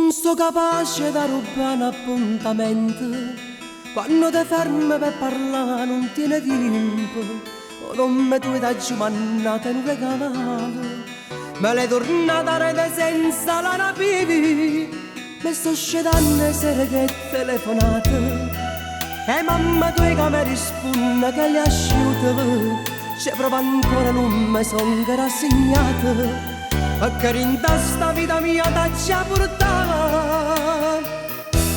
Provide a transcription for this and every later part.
Non so capace da rubare un appuntamento, quando ti fermi per parlare non tiene tempo, o non mi tu da giumannata in un regalo, me l'hai tornata a rete senza la rapivi, mi sto scedando le sere che telefonate, e mamma tu che mi risponde che le asciuto, c'è proprio ancora non mi son rassegnata. Perché in testa vita mia t'acci a portare.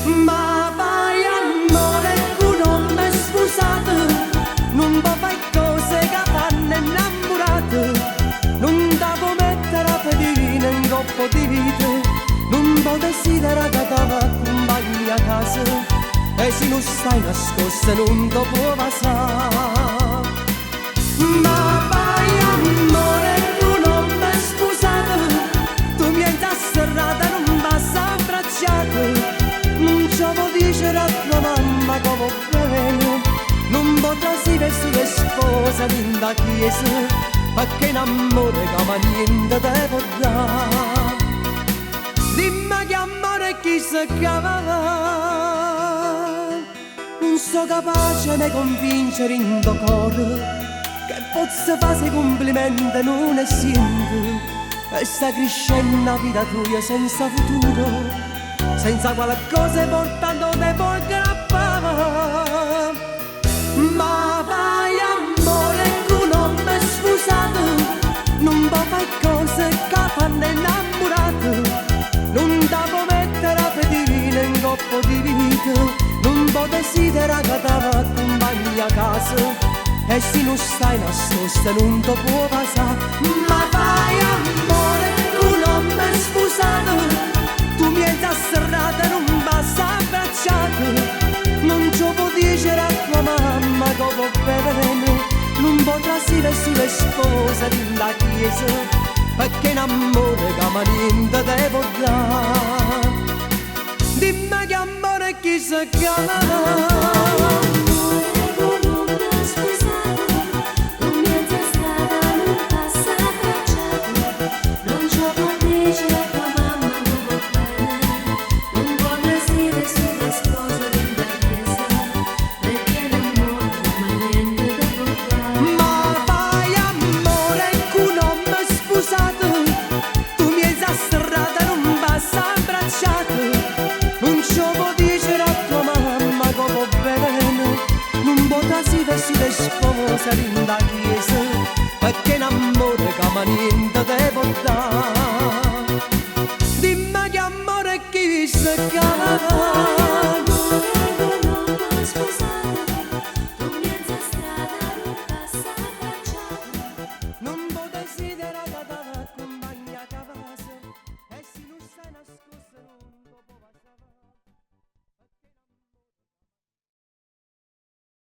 Ma vai amore, tu non mi hai sposato, non puoi fare cose che fanno innamorate, non ti puoi mettere a pedina in coppo di vita, non puoi desidera che ti accompagni a casa, e se non stai nascosta non ti può passare. Ma vai amore, serrata non basta abbracciate, non ci può dire a tua mamma come bene, non potrà si vestire sposa in da chiesa, perché in amore come niente te può dare. Dimmi che amore chi si cava, non so capace di convincere in tuo cuore, che posso fare complimenti non è simile. E sta crescendo la vita tua senza futuro, senza qualcosa portando te puoi aggrappare. Ma vai amore, tu non mi hai sposato, non puoi fare cose che fanno innamorate, non ti puoi mettere a pedina in coppo di vita, non puoi desiderare che ti accompagni a casa, e se non stai nascosta non ti può passare. Ma vai amore, tu non mi hai sposato, tu mi hai serrata non basta abbracciate, non ci può dire a tua mamma come bene, non potrà si vestire sposa della chiesa, perché in amore che niente te può dare. Dimmi che amore chi si chiama. Sposa in da chiesa, perché in amore che niente te può dare.